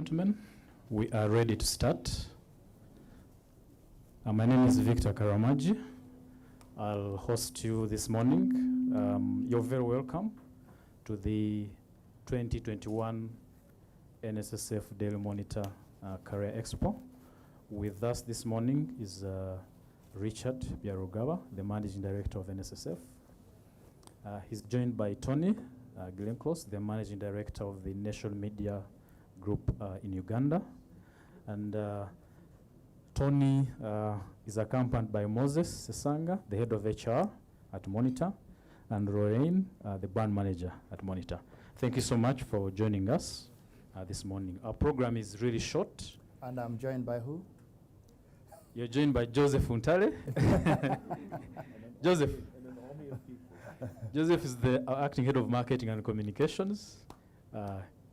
Gentlemen, we are ready to start. My name is Victor Karamaji. I'll host you this morning. You're very welcome to the 2021 NSSF Daily Monitor Career Expo. With us this morning is Richard Byarugaba, the Managing Director of NSSF. He's joined by Tony Glenclose, the Managing Director of the National Media Group in Uganda. And Tony is accompanied by Moses Sesanga, the Head of HR at Monitor, and Lorraine, the Brand Manager at Monitor. Thank you so much for joining us this morning. Our program is really short. And I'm joined by who? You're joined by Joseph Untale. Joseph. Joseph is the Acting Head of Marketing and Communications.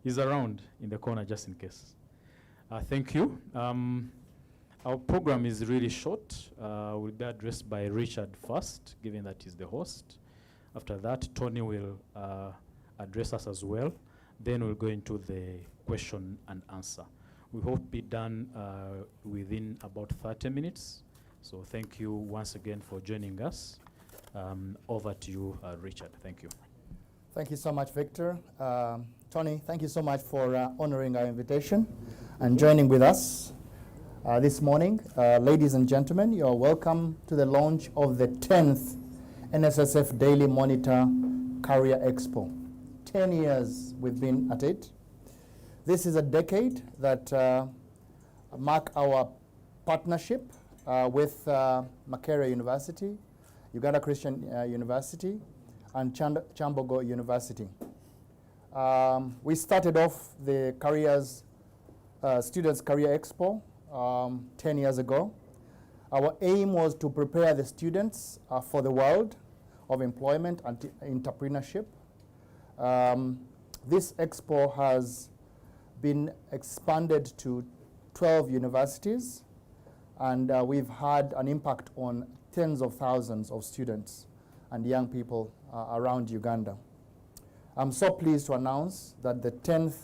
He's around in the corner just in case. Thank you. Our program is really short. Will be addressed by Richard first, given that he's the host. After that, Tony will address us as well. Then we'll go into the question and answer. We hope to be done within about 30 minutes. So thank you once again for joining us. Over to you, Richard. Thank you. Thank you so much, Victor. Tony, thank you so much for honoring our invitation and joining with us this morning. Ladies and gentlemen, you're welcome to the launch of the 10th NSSF Daily Monitor Career Expo. 10 years we've been at it. This is a decade that mark our partnership with Makerere University, Uganda Christian University, and Chambogo University. We started off the Students Career Expo 10 years ago. Our aim was to prepare the students for the world of employment and entrepreneurship. This expo has been expanded to 12 universities, and we've had an impact on tens of thousands of students and young people around Uganda. I'm so pleased to announce that the 10th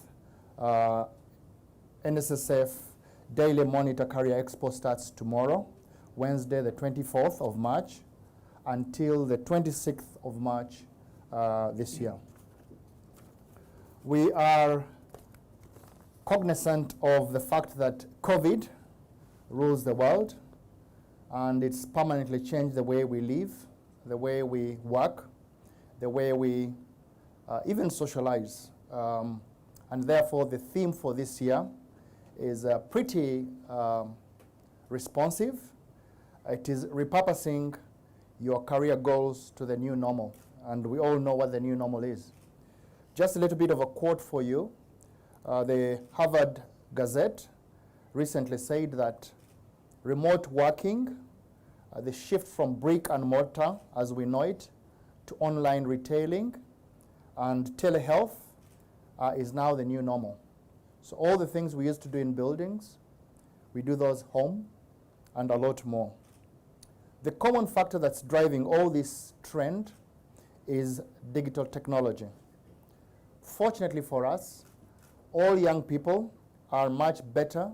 NSSF Daily Monitor Career Expo starts tomorrow, Wednesday the 24th of March, until the 26th of March this year. We are cognizant of the fact that COVID rules the world, and it's permanently changed the way we live, the way we work, the way we even socialize. And therefore, the theme for this year is pretty responsive. It is repurposing your career goals to the new normal. And we all know what the new normal is. Just a little bit of a quote for you. The Harvard Gazette recently said that remote working, the shift from brick and mortar as we know it to online retailing and telehealth is now the new normal. So all the things we used to do in buildings, we do those home and a lot more. The common factor that's driving all this trend is digital technology. Fortunately for us, all young people are much better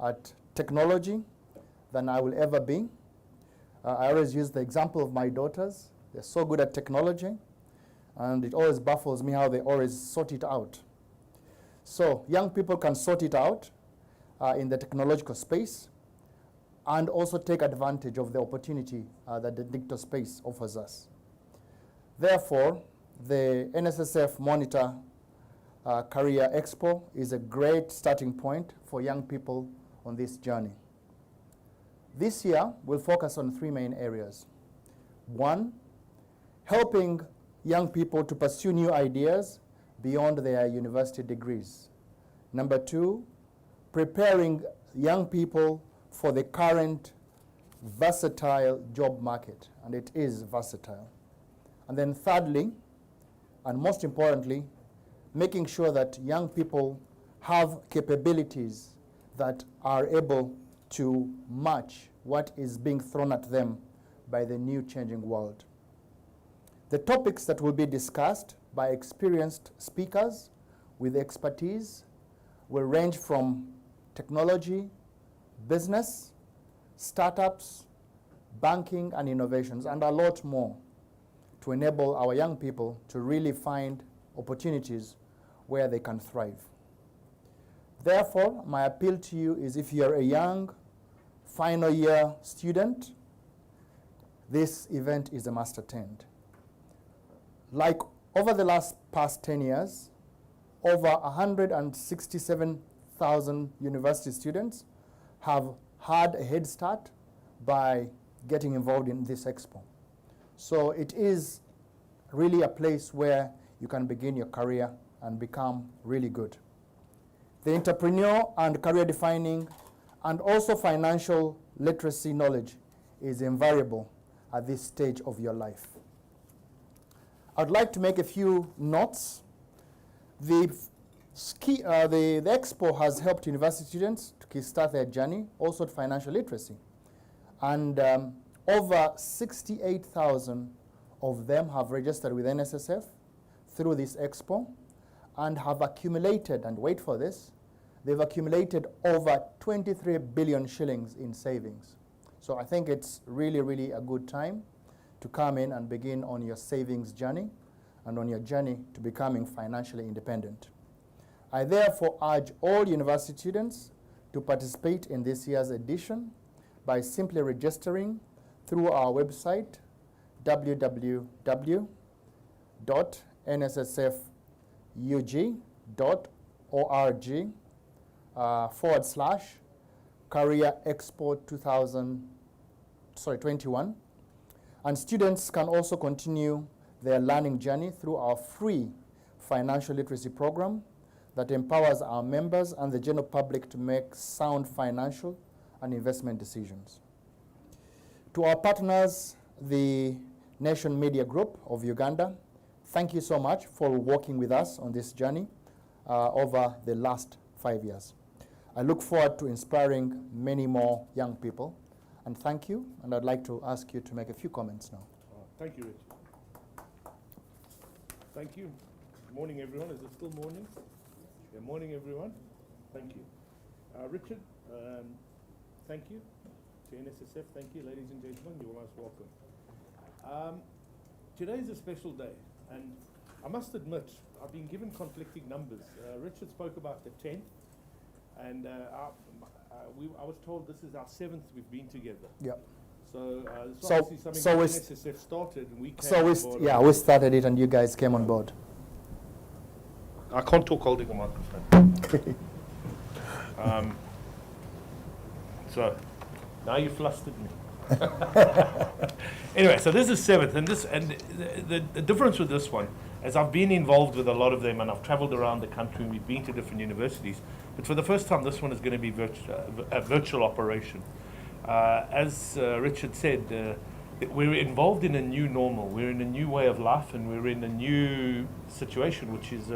at technology than I will ever be. I always use the example of my daughters. They're so good at technology, and it always baffles me how they always sort it out. So young people can sort it out in the technological space and also take advantage of the opportunity that the digital space offers us. Therefore, the NSSF Monitor Career Expo is a great starting point for young people on this journey. This year, we'll focus on three main areas. One, helping young people to pursue new ideas beyond their university degrees. Number two, preparing young people for the current versatile job market, and it is versatile. And then thirdly, and most importantly, making sure that young people have capabilities that are able to match what is being thrown at them by the new changing world. The topics that will be discussed by experienced speakers with expertise will range from technology, business, startups, banking and innovations, and a lot more to enable our young people to really find opportunities where they can thrive. Therefore, my appeal to you is if you're a young final year student, this event is a must attend. Like over the past 10 years, over 167,000 university students have had a head start by getting involved in this expo. So it is really a place where you can begin your career and become really good. The entrepreneur and career defining and also financial literacy knowledge is invaluable at this stage of your life. I'd like to make a few notes. The expo has helped university students to kickstart their journey, also to financial literacy. And over 68,000 of them have registered with NSSF through this expo and have accumulated, and wait for this, they've accumulated over 23 billion shillings in savings. So I think it's really, really a good time to come in and begin on your savings journey and on your journey to becoming financially independent. I therefore urge all university students to participate in this year's edition by simply registering through our website, www.nssfug.org/Career Expo 21. And students can also continue their learning journey through our free financial literacy program that empowers our members and the general public to make sound financial and investment decisions. To our partners, the Nation Media Group of Uganda, thank you so much for working with us on this journey over the last 5 years. I look forward to inspiring many more young people. And thank you, and I'd like to ask you to make a few comments now. Thank you, Richard. Thank you. Good morning, everyone. Is it still morning? Yeah, morning, everyone. Thank you. Richard, thank you. To NSSF, thank you. Ladies and gentlemen, you're most welcome. Today is a special day, and I must admit, I've been given conflicting numbers. Richard spoke about the 10th, and I was told this is our 7th we've been together. Yep. So it's obviously something that NSSF started, and we came on board. Yeah, we started it, and you guys came on board. I can't talk holding a microphone. So now you flustered me. Anyway, so this is 7th, and the difference with this one, as I've been involved with a lot of them, and I've travelled around the country, and we've been to different universities, but for the first time, this one is going to be a virtual operation. As Richard said, we're involved in a new normal. We're in a new way of life, and we're in a new situation, which is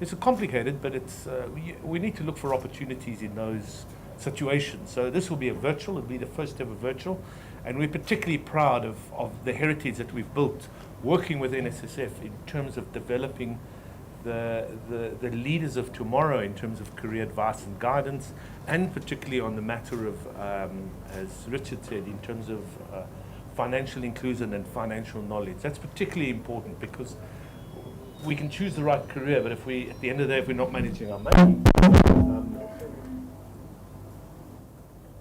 it's complicated, but it's we need to look for opportunities in those situations. So this will be it'll be the first ever virtual, and we're particularly proud of the heritage that we've built working with NSSF in terms of developing the leaders of tomorrow in terms of career advice and guidance, and particularly on the matter of, as Richard said, in terms of financial inclusion and financial knowledge. That's particularly important because we can choose the right career, but if we, at the end of the day, if we're not managing our money,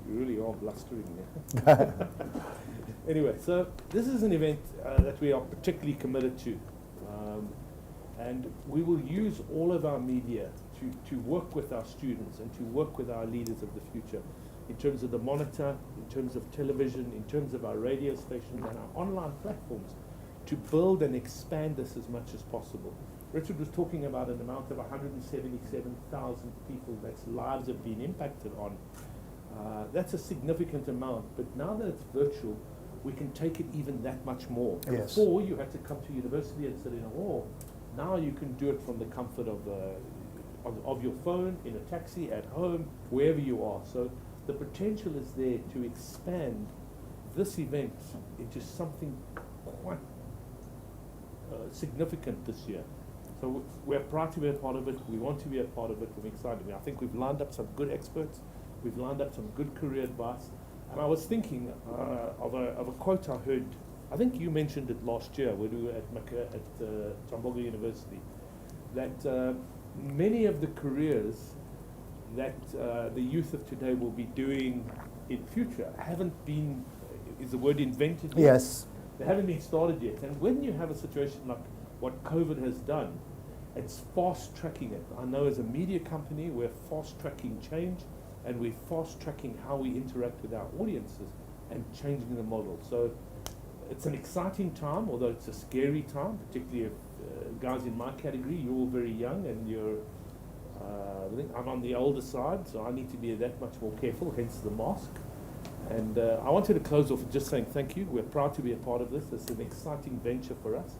you really are blustering there. Anyway, so this is an event that we are particularly committed to. And we will use all of our media to work with our students and to work with our leaders of the future in terms of the Monitor, in terms of television, in terms of our radio stations and our online platforms to build and expand this as much as possible. Richard was talking about an amount of 177,000 people that's lives have been impacted on. That's a significant amount, but now that it's virtual, we can take it even that much more. Yes. Before, you had to come to university and sit in a hall. Now you can do it from the comfort of your phone, in a taxi, at home, wherever you are. So the potential is there to expand this event into something quite significant this year. So we're proud to be a part of it. We want to be a part of it. I'm excited. I think we've lined up some good experts. We've lined up some good career advice. And I was thinking of a quote I heard. I think you mentioned it last year when we were at Tamboga University, that many of the careers that the youth of today will be doing in future haven't been, is the word invented yet? Yes. They haven't been started yet. And when you have a situation like what COVID has done, it's fast tracking it. I know as a media company, we're fast tracking change, and we're fast tracking how we interact with our audiences and changing the model. So it's an exciting time, although it's a scary time, particularly if guys in my category, you're all very young and you're, I think I'm on the older side, so I need to be that much more careful, hence the mask. And I wanted to close off with just saying thank you. We're proud to be a part of this. It's an exciting venture for us.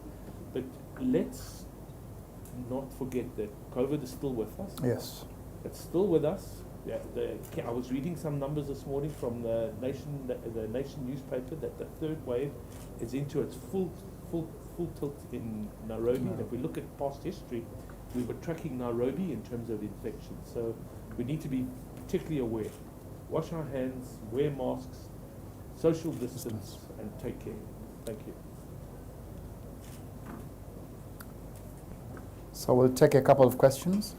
But let's not forget that COVID is still with us. Yes. It's still with us. Yeah, I was reading some numbers this morning from the Nation newspaper that the third wave is into its full tilt in Nairobi. And if we look at past history, we were tracking Nairobi in terms of infection. So we need to be particularly aware. Wash our hands, wear masks, social distance, and take care. Thank you. So we'll take a couple of questions.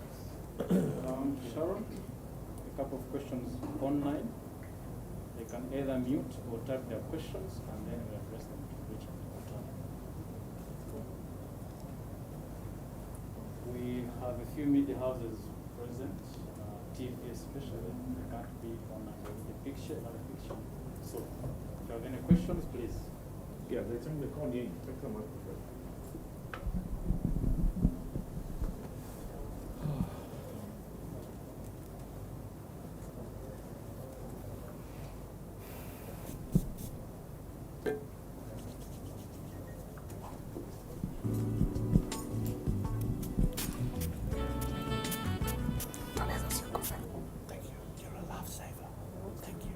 Sharon, a couple of questions online. They can either mute or type their questions, and then we address them to Richard. We have a few media houses present, TV especially. They can't be online. There will be a picture, not a picture. So, if you have any questions, please. Yeah, they're saying they can't hear you. Take the microphone. Thank you. You're a lifesaver. Thank you.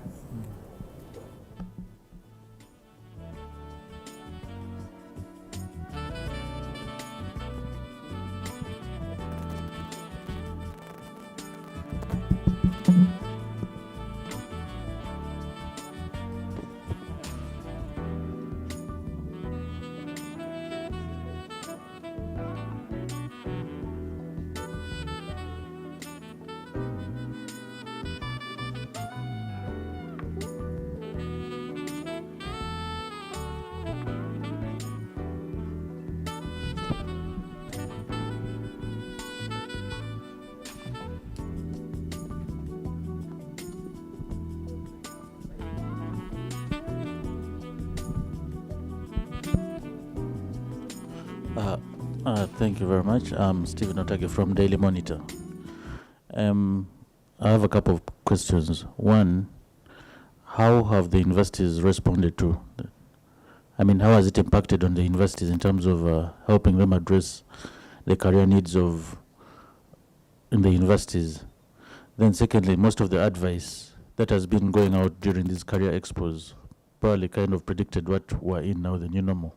Thank you very much. I'm Stephen Otake from Daily Monitor. I have a couple of questions. One, how have the universities responded to how has it impacted on the universities in terms of helping them address the career needs in the universities? Then secondly, most of the advice that has been going out during these career expos probably kind of predicted what we're in now, the new normal.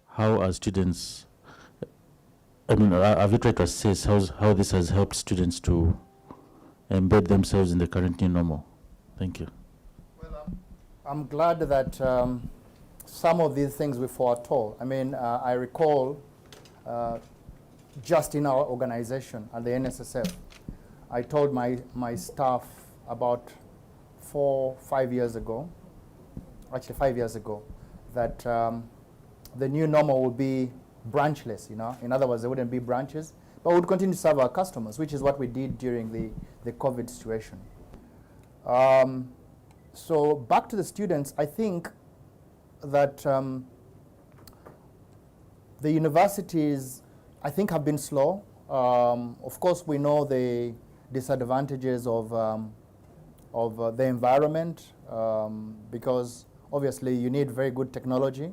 How are students, have you tried to assess how this has helped students to embed themselves in the current new normal? Thank you. Well, I'm glad that some of these things we foretold. I recall just in our organization at the NSSF, I told my staff about 5 years ago, actually 5 years ago, that the new normal would be branchless, In other words, there wouldn't be branches, but we would continue to serve our customers, which is what we did during the COVID situation. So back to the students, I think that the universities, have been slow. Of course, we know the disadvantages of the environment because obviously you need very good technology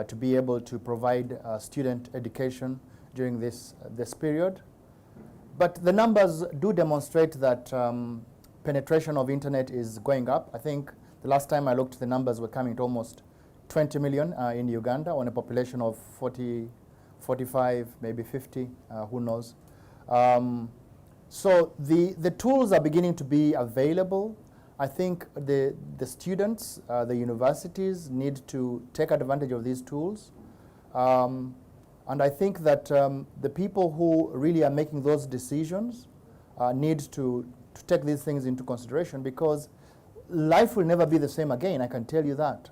to be able to provide student education during this period. But the numbers do demonstrate that penetration of internet is going up. I think the last time I looked, the numbers were coming to almost 20 million in Uganda on a population of 45, maybe 50, who knows. So the tools are beginning to be available. I think the students, the universities need to take advantage of these tools. And I think that the people who really are making those decisions need to take these things into consideration, because life will never be the same again, I can tell you that.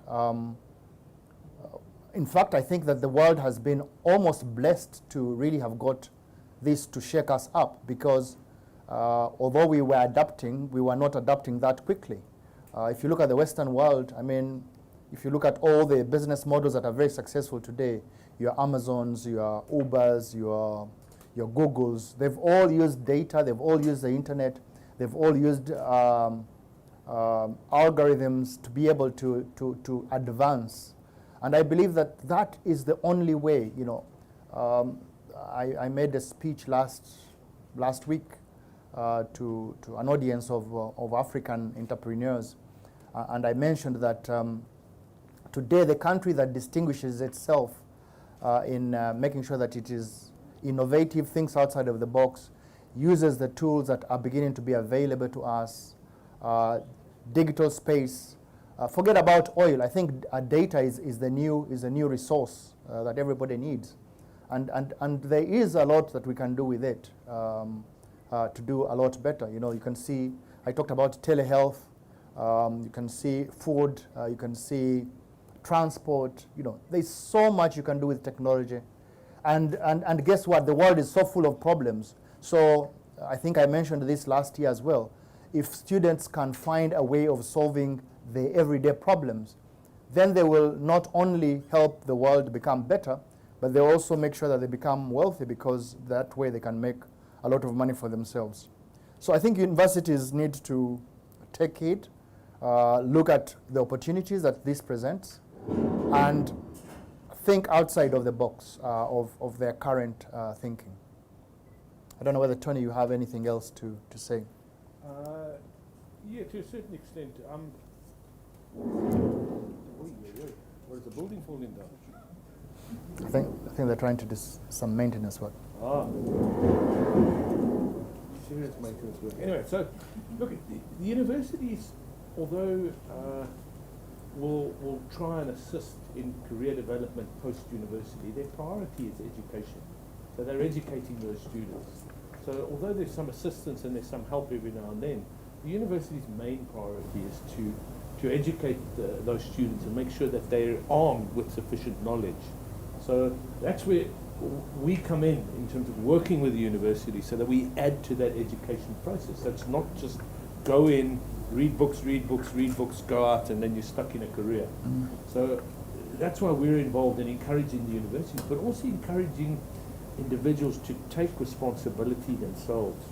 In fact, I think that the world has been almost blessed to really have got this to shake us up, because although we were adapting, we were not adapting that quickly. If you look at the Western world, I mean, if you look at all the business models that are very successful today, your Amazons, your Ubers, your Googles, they've all used data, they've all used the internet, they've all used algorithms to be able to advance. And I believe that that is the only way, you know. I made a speech last week to an audience of African entrepreneurs, and I mentioned that today the country that distinguishes itself in making sure that it is innovative, thinks outside of the box, uses the tools that are beginning to be available to us, digital space. Forget about oil. I think data is the new resource that everybody needs, and there is a lot that we can do with it to do a lot better. You know, you can see, I talked about telehealth. You can see food. You can see transport. You know, there's so much you can do with technology, and guess what? The world is so full of problems. So I think I mentioned this last year as well. If students can find a way of solving the everyday problems, then they will not only help the world become better, but they'll also make sure that they become wealthy, because that way they can make a lot of money for themselves. So I think universities need to take heed, look at the opportunities that this presents, and think outside of the box of their current thinking. I don't know whether, Tony, you have anything else to say. Yeah, to a certain extent. What is the building falling down? I think they're trying to do some maintenance work. Serious maintenance work. Anyway, so look, the universities, although will try and assist in career development post-university, their priority is education. So they're educating those students. So although there's some assistance and there's some help every now and then, the university's main priority is to educate those students and make sure that they're armed with sufficient knowledge. So that's where we come in terms of working with the university, so that we add to that education process. So it's not just go in, read books, go out, and then you're stuck in a career. So that's why we're involved in encouraging the universities, but also encouraging individuals to take responsibility themselves,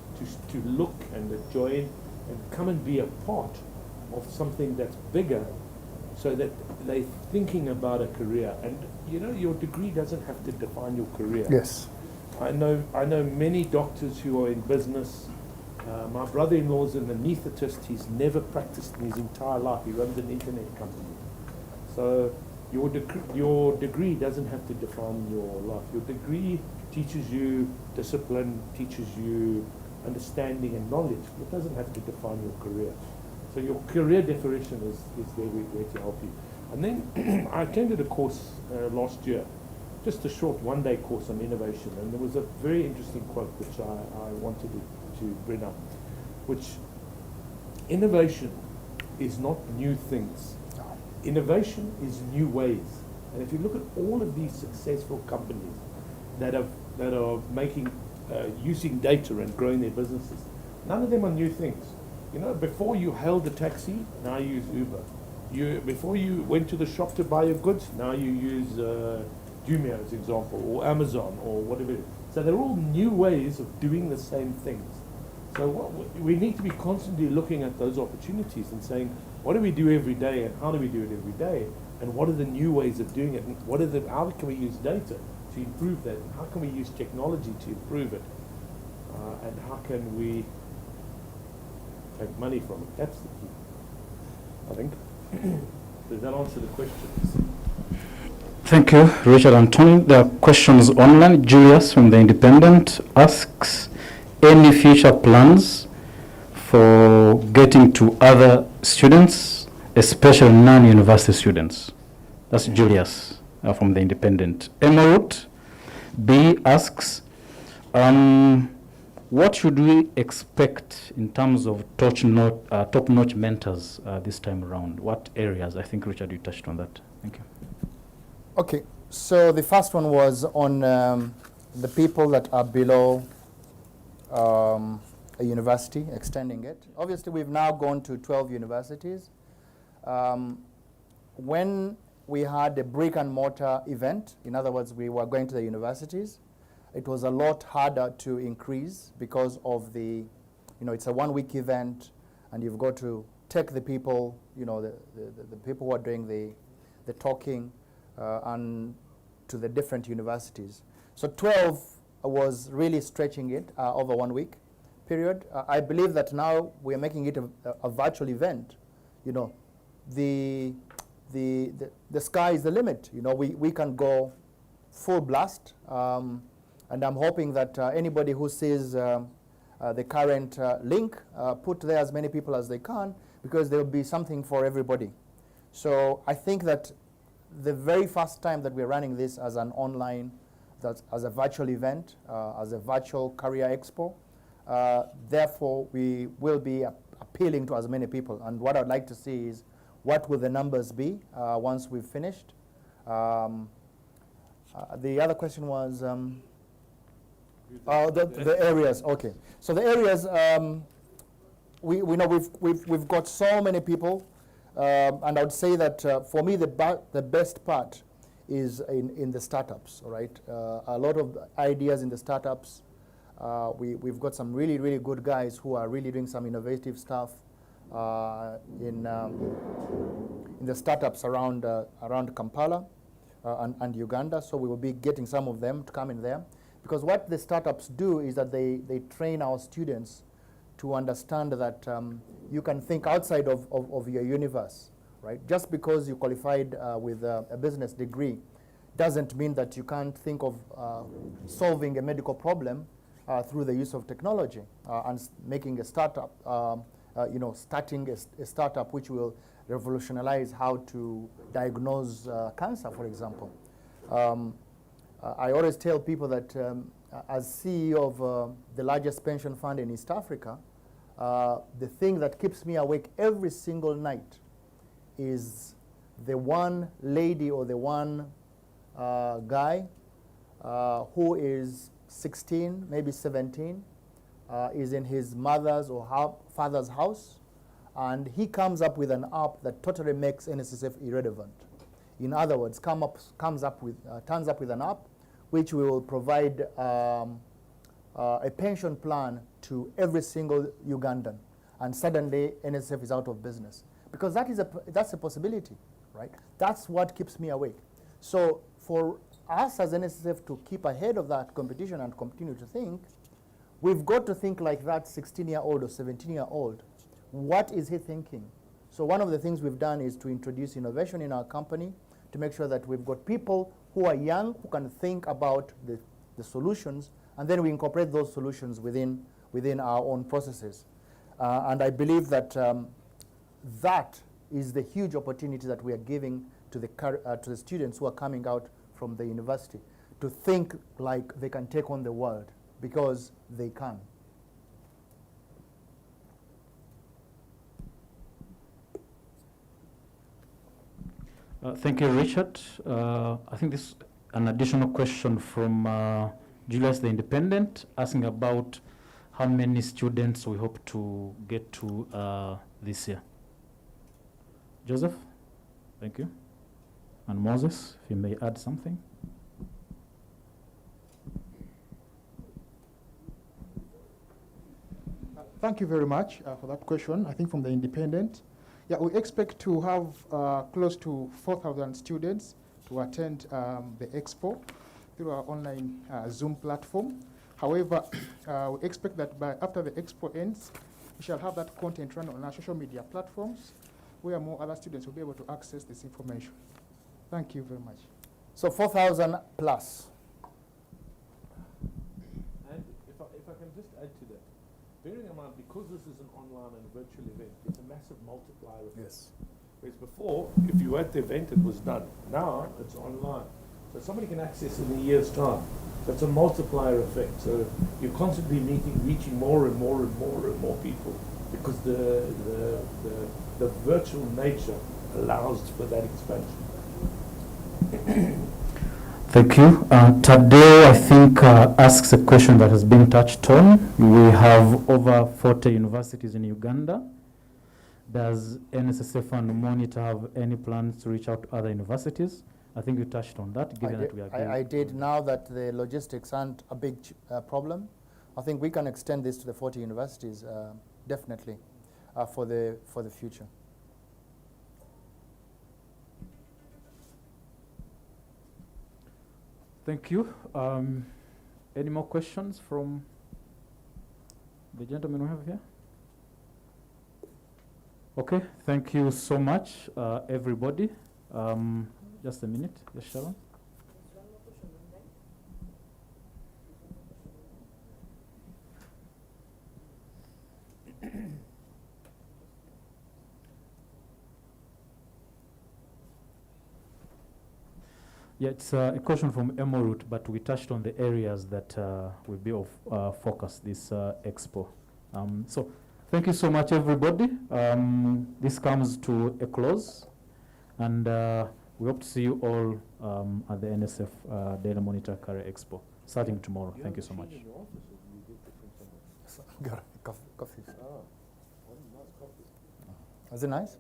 to look and join and come and be a part of something that's bigger, so that they're thinking about a career. And you know, your degree doesn't have to define your career. Yes. I know many doctors who are in business. My brother-in-law's an anaesthetist. He's never practiced in his entire life. He runs an internet company. So your degree doesn't have to define your life. Your degree teaches you discipline, teaches you understanding and knowledge. It doesn't have to define your career. So your career definition is there to help you. And then I attended a course last year, just a short one-day course on innovation, and there was a very interesting quote which I wanted to bring up, which innovation is not new things. Innovation is new ways. And if you look at all of these successful companies that are making using data and growing their businesses, none of them are new things. You know, before you hailed a taxi, now you use Uber. Before you went to the shop to buy your goods, now you use Jumia as example, or Amazon, or whatever. So they're all new ways of doing the same things. So we need to be constantly looking at those opportunities and saying, what do we do every day, and how do we do it every day, and what are the new ways of doing it, and how can we use data to improve that, and how can we use technology to improve it, and how can we make money from it. That's the key, I think. Does that answer the questions? Thank you, Richard and Tony. There are questions online. Julius from The Independent asks, any future plans for getting to other students, especially non-university students? That's Julius from The Independent. Emerald B asks, what should we expect in terms of top-notch mentors this time around? What areas? I think, Richard, you touched on that. Thank you. Okay, so the first one was on the people that are below a university, extending it. Obviously, we've now gone to 12 universities. When we had a brick and mortar event, in other words, we were going to the universities, it was a lot harder to increase because of the, it's a 1 week event, and you've got to take the people, the people who are doing the talking, and to the different universities. So 12 was really stretching it over 1 week period. I believe that now we're making it a virtual event. The sky is the limit. We can go full blast, and I'm hoping that anybody who sees the current link put there as many people as they can, because there will be something for everybody. So I think that the very first time that we're running this as an online, as a virtual event, as a virtual career expo, therefore we will be appealing to as many people. And what I'd like to see is, what will the numbers be once we've finished? The other question was the areas. Okay, so the areas, we know we've got so many people. And I would say that for me, the best part is in the startups, all right? A lot of ideas in the startups. We've got some really, really good guys who are really doing some innovative stuff in the startups around Kampala and Uganda. So we will be getting some of them to come in there. Because what the startups do is that they train our students to understand that you can think outside of your universe, right? Just because you qualified with a business degree doesn't mean that you can't think of solving a medical problem through the use of technology and making a startup, starting a startup which will revolutionize how to diagnose cancer, for example. I always tell people that as CEO of the largest pension fund in East Africa, the thing that keeps me awake every single night is the one lady or the one guy who is 16, maybe 17, is in his mother's or father's house, and he comes up with an app that totally makes NSSF irrelevant. In other words, turns up with an app which will provide a pension plan to every single Ugandan, and suddenly NSSF is out of business. Because that's a possibility, right? That's what keeps me awake. So for us as NSSF to keep ahead of that competition and continue to think, we've got to think like that 16-year-old or 17-year-old. What is he thinking? So one of the things we've done is to introduce innovation in our company to make sure that we've got people who are young, who can think about the solutions, and then we incorporate those solutions within our own processes. And I believe that that is the huge opportunity that we are giving to the students who are coming out from the university, to think like they can take on the world, because they can. Thank you, Richard. I think this is an additional question from Julius the Independent, asking about how many students we hope to get to this year. Joseph, thank you. And Moses, if you may add something. Thank you very much for that question. I think from the Independent. Yeah, we expect to have close to 4,000 students to attend the expo through our online Zoom platform. However, we expect that after the expo ends, we shall have that content run on our social media platforms where more other students will be able to access this information. Thank you very much. So 4,000 plus. And if I can just add to that, bearing in mind, because this is an online and virtual event, there's a massive multiplier effect. Yes. Whereas before, if you were at the event, it was done. Now, it's online. So somebody can access it in a year's time. So it's a multiplier effect. So you're constantly reaching more and more and more and more people, because the virtual nature allows for that expansion. Thank you. Tadeo, I think, asks a question that has been touched on. We have over 40 universities in Uganda. Does NSSF and Monitor have any plans to reach out to other universities? I think you touched on that, given that we are I did. Now that the logistics aren't a big problem, I think we can extend this to the 40 universities, definitely, for the future. Thank you. Any more questions from the gentleman we have here? Okay, thank you so much, everybody. Just a minute, yes, Sharon. Yeah, it's a question from Emorut, but we touched on the areas that will be of focus this expo. So thank you so much, everybody. This comes to a close, and we hope to see you all at the NSF Daily Monitor Career Expo, starting tomorrow. Thank you so much. Got coffee. Was it nice?